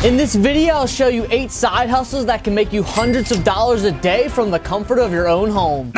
In this video, I'll show you 8 side hustles that can make you hundreds of dollars a day from the comfort of your own home.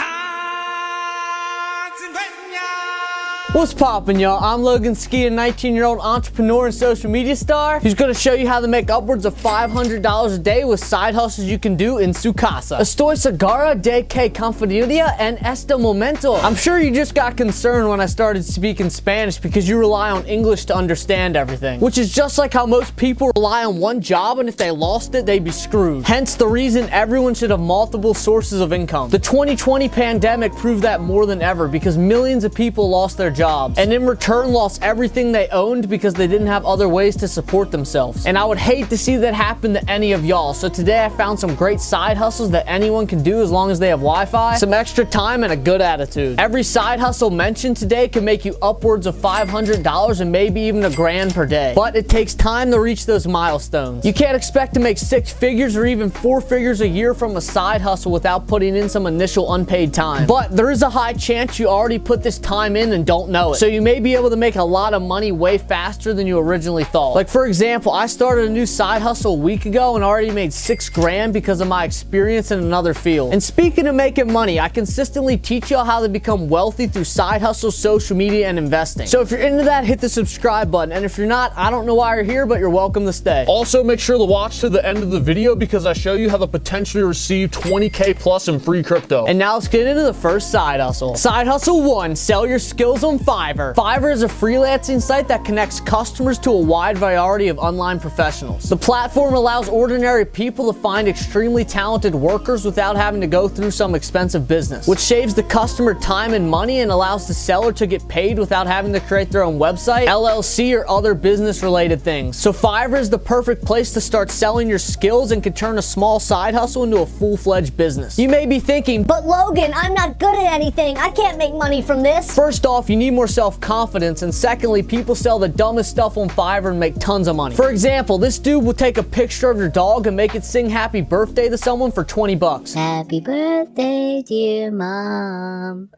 What's poppin', y'all? I'm Logan Ski, a 19-year-old entrepreneur and social media star who's gonna show you how to make upwards of $500 a day with side hustles you can do in su casa. Estoy segura de que confiaría en este momento. I'm sure you just got concerned when I started speaking Spanish because you rely on English to understand everything, which is just like how most people rely on one job, and if they lost it, they'd be screwed. Hence the reason everyone should have multiple sources of income. The 2020 pandemic proved that more than ever because millions of people lost their jobs and in return lost everything they owned because they didn't have other ways to support themselves. And I would hate to see that happen to any of y'all. So today I found some great side hustles that anyone can do as long as they have Wi-Fi, some extra time, and a good attitude. Every side hustle mentioned today can make you upwards of $500 and maybe even $1,000 per day. But it takes time to reach those milestones. You can't expect to make 6 figures or even 4 figures a year from a side hustle without putting in some initial unpaid time. But there is a high chance you already put this time in and don't know it. So you may be able to make a lot of money way faster than you originally thought. Like for example, I started a new side hustle a week ago and already made $6,000 because of my experience in another field. And speaking of making money, I consistently teach y'all how to become wealthy through side hustles, social media, and investing. So if you're into that, hit the subscribe button. And if you're not, I don't know why you're here, but you're welcome to stay. Also, make sure to watch to the end of the video because I show you how to potentially receive 20K plus in free crypto. And now let's get into the first side hustle. Side hustle 1, sell your skills on Fiverr. Fiverr is a freelancing site that connects customers to a wide variety of online professionals. The platform allows ordinary people to find extremely talented workers without having to go through some expensive business, which saves the customer time and money and allows the seller to get paid without having to create their own website, LLC, or other business-related things. So Fiverr is the perfect place to start selling your skills and can turn a small side hustle into a full-fledged business. You may be thinking, but Logan, I'm not good at anything. I can't make money from this. First off, you need more self-confidence, and secondly, people sell the dumbest stuff on Fiverr and make tons of money. For example, this dude will take a picture of your dog and make it sing happy birthday to someone for 20 bucks. Happy birthday, dear mom.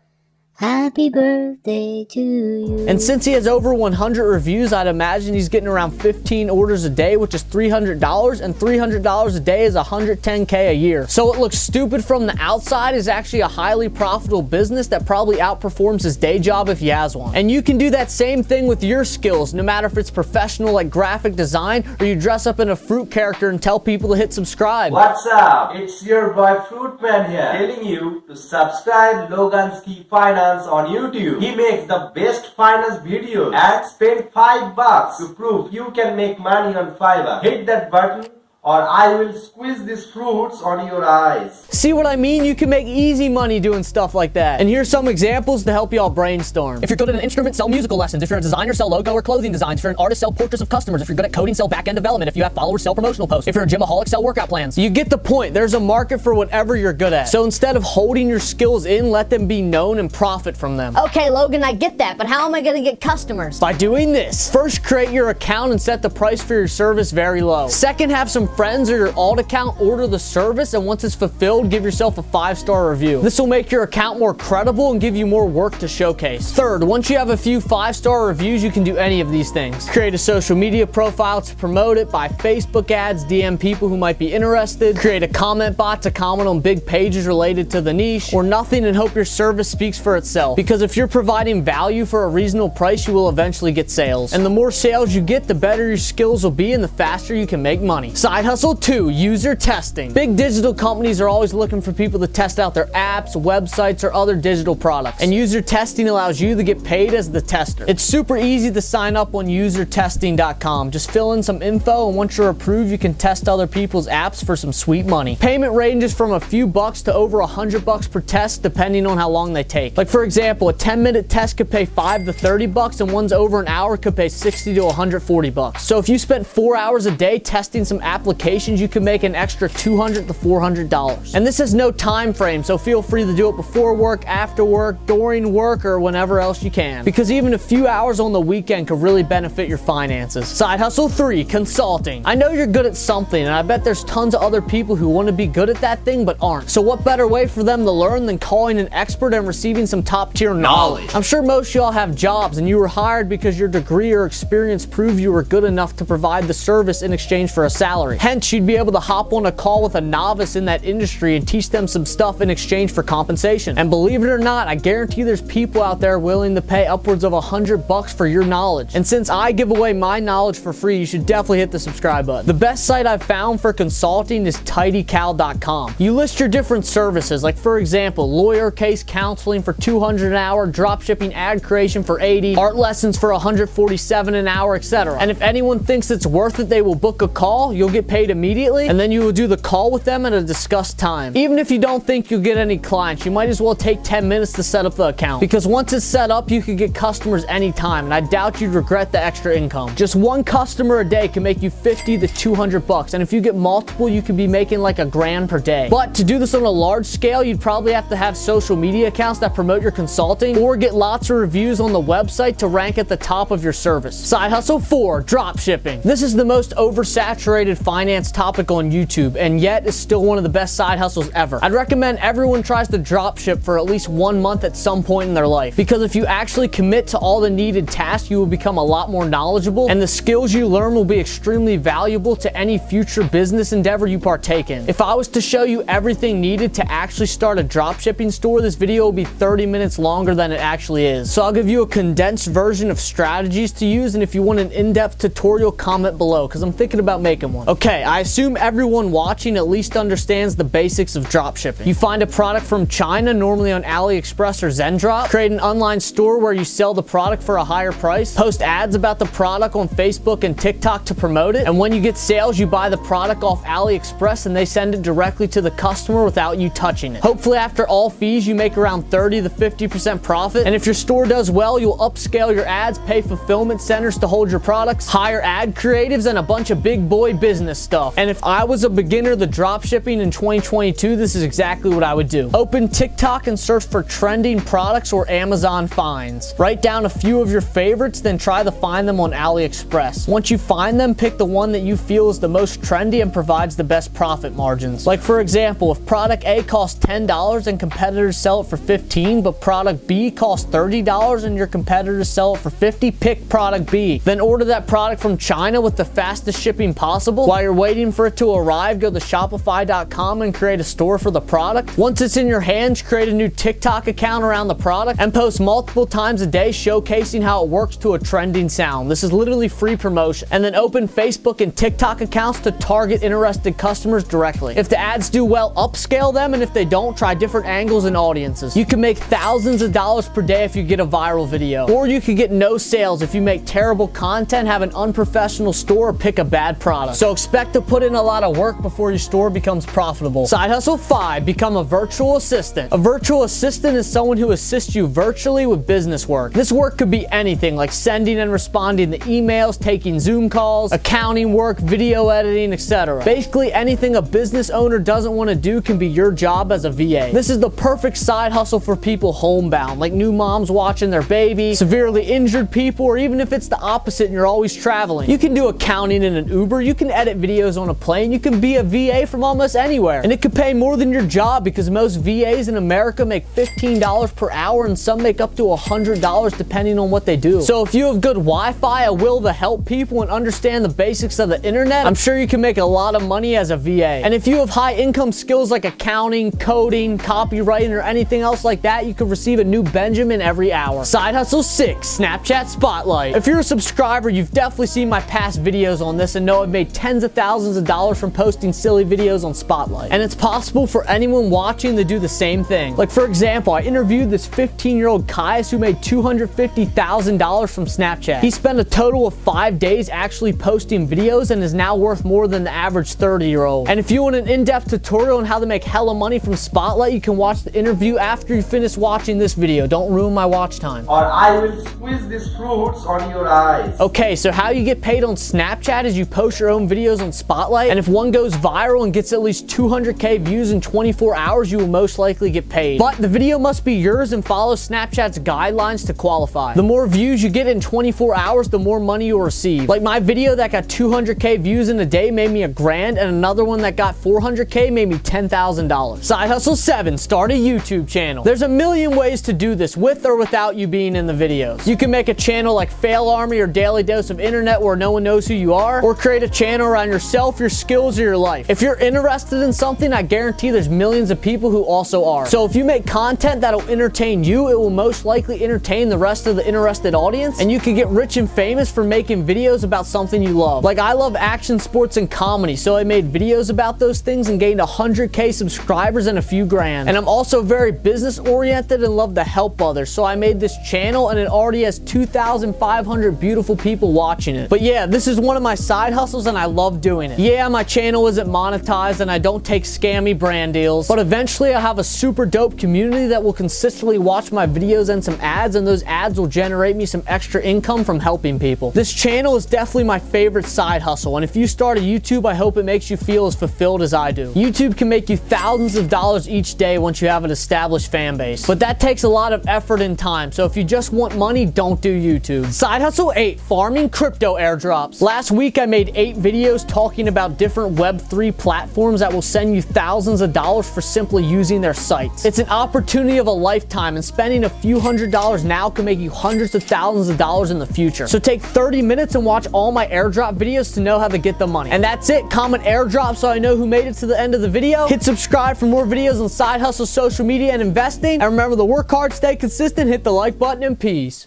Happy birthday to you. And since he has over 100 reviews, I'd imagine he's getting around 15 orders a day, which is $300, and $300 a day is $110K a year. So it looks stupid from the outside, is actually a highly profitable business that probably outperforms his day job if he has one. And you can do that same thing with your skills, no matter if it's professional like graphic design or you dress up in a fruit character and tell people to hit subscribe. What's up? It's your boy Fruitman here, telling you to subscribe Logan Ski Finance on YouTube. He makes the best finance videos and spend $5 to prove you can make money on Fiverr. Hit that button or I will squeeze these fruits on your eyes. See what I mean? You can make easy money doing stuff like that. And here's some examples to help y'all brainstorm. If you're good at an instrument, sell musical lessons. If you're a designer, sell logo or clothing designs. If you're an artist, sell portraits of customers. If you're good at coding, sell back-end development. If you have followers, sell promotional posts. If you're a gymaholic, sell workout plans. You get the point. There's a market for whatever you're good at. So instead of holding your skills in, let them be known and profit from them. Okay, Logan, I get that, but how am I gonna get customers? By doing this. First, create your account and set the price for your service very low. Second, have some friends or your alt account order the service, and once it's fulfilled, give yourself a 5-star review. This will make your account more credible and give you more work to showcase. Third, once you have a few 5-star reviews, you can do any of these things. Create a social media profile to promote it, buy Facebook ads, DM people who might be interested, create a comment bot to comment on big pages related to the niche, or nothing and hope your service speaks for itself. Because if you're providing value for a reasonable price, you will eventually get sales. And the more sales you get, the better your skills will be and the faster you can make money. Side hustle 2, user testing. Big digital companies are always looking for people to test out their apps, websites, or other digital products. And user testing allows you to get paid as the tester. It's super easy to sign up on usertesting.com. Just fill in some info, and once you're approved, you can test other people's apps for some sweet money. Payment ranges from a few bucks to over $100 per test, depending on how long they take. Like for example, a 10-minute test could pay $5 to $30, and one's over an hour could pay $60 to $140. So if you spent 4 hours a day testing some applications applications, you can make an extra $200 to $400. And this has no time frame, so feel free to do it before work, after work, during work, or whenever else you can. Because even a few hours on the weekend could really benefit your finances. Side hustle 3, consulting. I know you're good at something, and I bet there's tons of other people who want to be good at that thing but aren't. So what better way for them to learn than calling an expert and receiving some top tier knowledge? I'm sure most of y'all have jobs and you were hired because your degree or experience proved you were good enough to provide the service in exchange for a salary. Hence, you'd be able to hop on a call with a novice in that industry and teach them some stuff in exchange for compensation. And believe it or not, I guarantee there's people out there willing to pay upwards of $100 for your knowledge. And since I give away my knowledge for free, you should definitely hit the subscribe button. The best site I've found for consulting is tidycal.com. You list your different services, like for example, lawyer case counseling for $200 an hour, dropshipping ad creation for $80, art lessons for $147 an hour, etc. And if anyone thinks it's worth it, they will book a call, you'll get paid immediately, and then you will do the call with them at a discussed time. Even if you don't think you'll get any clients, you might as well take 10 minutes to set up the account, because once it's set up, you can get customers anytime, and I doubt you'd regret the extra income. Just one customer a day can make you $50 to $200, and if you get multiple, you could be making like $1,000 per day. But to do this on a large scale, you'd probably have to have social media accounts that promote your consulting, or get lots of reviews on the website to rank at the top of your service. Side hustle 4, drop shipping. This is the most oversaturated finance topic on YouTube, and yet is still one of the best side hustles ever. I'd recommend everyone tries to drop ship for at least 1 month at some point in their life, because if you actually commit to all the needed tasks, you will become a lot more knowledgeable, and the skills you learn will be extremely valuable to any future business endeavor you partake in. If I was to show you everything needed to actually start a drop shipping store, this video will be 30 minutes longer than it actually is. So I'll give you a condensed version of strategies to use, and if you want an in-depth tutorial, comment below, because I'm thinking about making one. Okay, I assume everyone watching at least understands the basics of drop shipping. You find a product from China, normally on AliExpress or Zendrop, create an online store where you sell the product for a higher price, post ads about the product on Facebook and TikTok to promote it, and when you get sales, you buy the product off AliExpress and they send it directly to the customer without you touching it. Hopefully after all fees, you make around 30 to 50% profit, and if your store does well, you'll upscale your ads, pay fulfillment centers to hold your products, hire ad creatives, and a bunch of big boy business stuff. And if I was a beginner to drop shipping in 2022, this is exactly what I would do. Open TikTok and search for trending products or Amazon finds. Write down a few of your favorites, then try to find them on AliExpress. Once you find them, pick the one that you feel is the most trendy and provides the best profit margins. Like for example, if product A costs $10 and competitors sell it for $15, but product B costs $30 and your competitors sell it for $50, pick product B. Then order that product from China with the fastest shipping possible. While you're waiting for it to arrive, go to Shopify.com and create a store for the product. Once it's in your hands, create a new TikTok account around the product and post multiple times a day showcasing how it works to a trending sound. This is literally free promotion. And then open Facebook and TikTok accounts to target interested customers directly. If the ads do well, upscale them, and if they don't, try different angles and audiences. You can make thousands of dollars per day if you get a viral video, or you could get no sales if you make terrible content, have an unprofessional store, or pick a bad product. So expect to put in a lot of work before your store becomes profitable. Side hustle 5, become a virtual assistant. A virtual assistant is someone who assists you virtually with business work. This work could be anything, like sending and responding to emails, taking Zoom calls, accounting work, video editing, etc. Basically anything a business owner doesn't want to do can be your job as a VA. This is the perfect side hustle for people homebound, like new moms watching their baby, severely injured people, or even if it's the opposite and you're always traveling. You can do accounting in an Uber, you can edit videos on a plane, you can be a VA from almost anywhere. And it could pay more than your job, because most VAs in America make $15 per hour and some make up to $100 depending on what they do. So if you have good Wi-Fi, a will to help people, and understand the basics of the internet, I'm sure you can make a lot of money as a VA. And if you have high income skills like accounting, coding, copywriting, or anything else like that, you could receive a new Benjamin every hour. Side hustle 6, Snapchat Spotlight. If you're a subscriber, you've definitely seen my past videos on this and know I've made tens of thousands of dollars from posting silly videos on Spotlight. And it's possible for anyone watching to do the same thing. Like for example, I interviewed this 15-year-old Caius who made $250,000 from Snapchat. He spent a total of 5 days actually posting videos and is now worth more than the average 30-year-old. And if you want an in-depth tutorial on how to make hella money from Spotlight, you can watch the interview after you finish watching this video. Don't ruin my watch time. Or I will squeeze these fruits on your eyes. Okay, so how you get paid on Snapchat is you post your own videos on Spotlight, and if one goes viral and gets at least 200k views in 24 hours, you will most likely get paid. But the video must be yours and follow Snapchat's guidelines to qualify. The more views you get in 24 hours, the more money you'll receive. Like my video that got 200k views in a day made me $1,000, and another one that got 400k made me $10,000. Side Hustle 7, start a YouTube channel. There's a million ways to do this with or without you being in the videos. You can make a channel like Fail Army or Daily Dose of Internet where no one knows who you are, or create a channel around yourself, your skills, or your life. If you're interested in something, I guarantee there's millions of people who also are. So if you make content that'll entertain you, it will most likely entertain the rest of the interested audience, and you can get rich and famous for making videos about something you love. Like I love action, sports, and comedy, so I made videos about those things and gained 100k subscribers and a few grand. And I'm also very business oriented and love to help others, so I made this channel and it already has 2,500 beautiful people watching it. But yeah, this is one of my side hustles and I love doing it. Yeah, my channel isn't monetized and I don't take scammy brand deals, but eventually I'll have a super dope community that will consistently watch my videos and some ads, and those ads will generate me some extra income from helping people. This channel is definitely my favorite side hustle, and if you start a YouTube, I hope it makes you feel as fulfilled as I do. YouTube can make you thousands of dollars each day once you have an established fan base, but that takes a lot of effort and time, so if you just want money, don't do YouTube. Side Hustle 8, farming crypto airdrops. Last week I made 8 videos talking about different Web3 platforms that will send you thousands of dollars for simply using their sites. It's an opportunity of a lifetime, and spending a few $100s now can make you hundreds of thousands of dollars in the future. So take 30 minutes and watch all my airdrop videos to know how to get the money. And that's it. Comment airdrop so I know who made it to the end of the video. Hit subscribe for more videos on Side Hustle, social media, and investing. And remember to work hard, stay consistent, hit the like button, and peace.